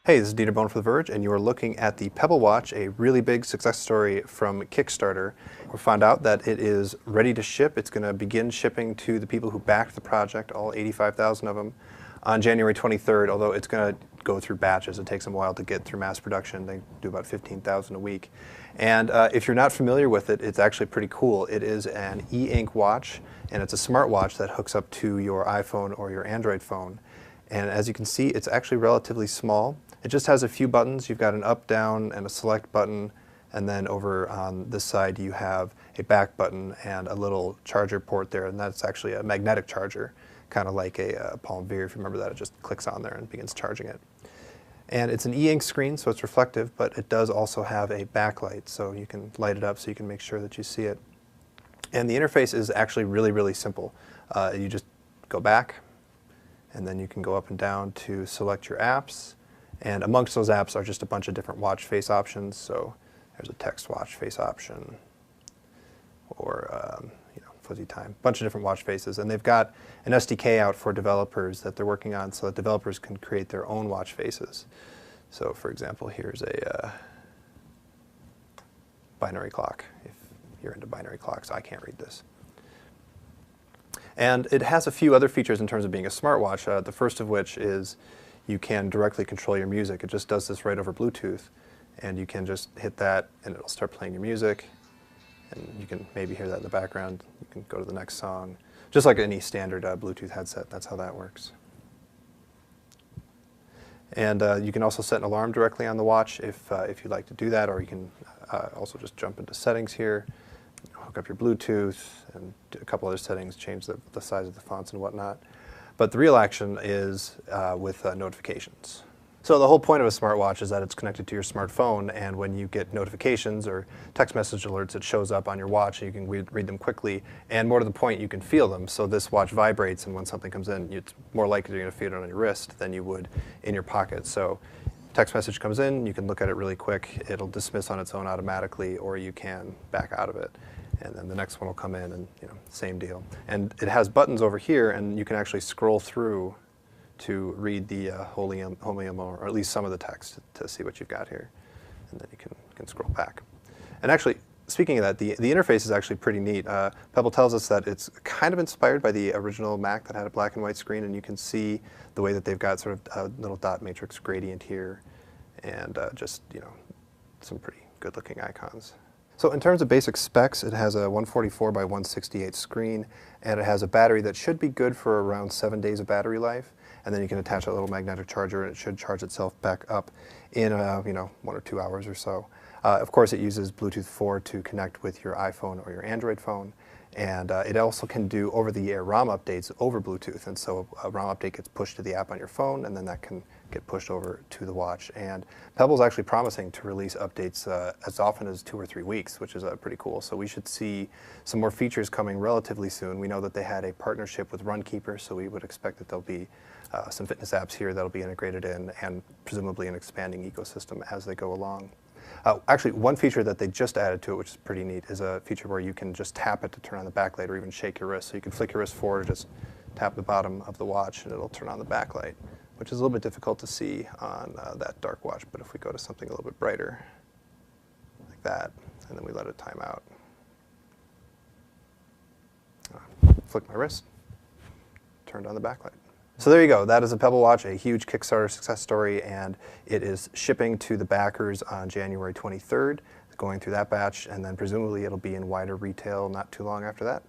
Hey, this is Dieter Bohn for The Verge, and you are looking at the Pebble watch, a really big success story from Kickstarter. We found out that it is ready to ship. It's going to begin shipping to the people who backed the project, all 85,000 of them, on January 23rd, although it's going to go through batches. It takes them a while to get through mass production. They do about 15,000 a week. And if you're not familiar with it, it's actually pretty cool. It is an e-ink watch, and it's a smartwatch that hooks up to your iPhone or your Android phone. And as you can see, it's actually relatively small. It just has a few buttons. You've got an up, down, and a select button. And then over on this side, you have a back button and a little charger port there. And that's actually a magnetic charger, kind of like a Palm Veer. If you remember that, it just clicks on there and begins charging it. And it's an e-ink screen, so it's reflective, but it does also have a backlight. So you can light it up so you can make sure that you see it. And the interface is actually really, really simple. You just go back, and then you can go up and down to select your apps. And amongst those apps are just a bunch of different watch face options. So there's a text watch face option, or fuzzy time, a bunch of different watch faces. And they've got an SDK out for developers that they're working on so that developers can create their own watch faces. So for example, here's a binary clock. If you're into binary clocks, I can't read this. And it has a few other features in terms of being a smartwatch, the first of which is you can directly control your music. It just does this right over Bluetooth, and you can just hit that and it'll start playing your music, and you can maybe hear that in the background. You can go to the next song, just like any standard Bluetooth headset. That's how that works. And you can also set an alarm directly on the watch if you'd like to do that, or you can also just jump into settings here, hook up your Bluetooth, and do a couple other settings, change the size of the fonts and whatnot. But the real action is with notifications. So the whole point of a smartwatch is that it's connected to your smartphone, and when you get notifications or text message alerts, it shows up on your watch, and you can read them quickly, and more to the point, you can feel them. So this watch vibrates, and when something comes in, it's more likely you're going to feel it on your wrist than you would in your pocket. So text message comes in, you can look at it really quick, it'll dismiss on its own automatically, or you can back out of it. And then the next one will come in, and same deal. And it has buttons over here, and you can actually scroll through to read the home or at least some of the text to see what you've got here. And then you can scroll back. And actually, speaking of that, the interface is actually pretty neat. Pebble tells us that it's kind of inspired by the original Mac that had a black and white screen, and you can see the way that they've got sort of a little dot matrix gradient here, and just some pretty good looking icons. So in terms of basic specs, it has a 144 by 168 screen, and it has a battery that should be good for around 7 days of battery life. And then you can attach a little magnetic charger, and it should charge itself back up in 1 or 2 hours or so. Of course, it uses Bluetooth 4 to connect with your iPhone or your Android phone. And it also can do over-the-air ROM updates over Bluetooth. And so a ROM update gets pushed to the app on your phone, and then that can get pushed over to the watch. And Pebble is actually promising to release updates as often as 2 or 3 weeks, which is pretty cool. So we should see some more features coming relatively soon. We know that they had a partnership with Runkeeper, so we would expect that there'll be some fitness apps here that'll be integrated in, and presumably an expanding ecosystem as they go along. Actually, one feature that they just added to it, which is pretty neat, is a feature where you can just tap it to turn on the backlight, or even shake your wrist. So you can flick your wrist forward, or just tap the bottom of the watch, and it'll turn on the backlight, which is a little bit difficult to see on that dark watch. But if we go to something a little bit brighter, like that, and then we let it time out, flick my wrist, turned on the backlight. So there you go. That is a Pebble watch, a huge Kickstarter success story, and it is shipping to the backers on January 23rd, going through that batch, and then presumably it'll be in wider retail not too long after that.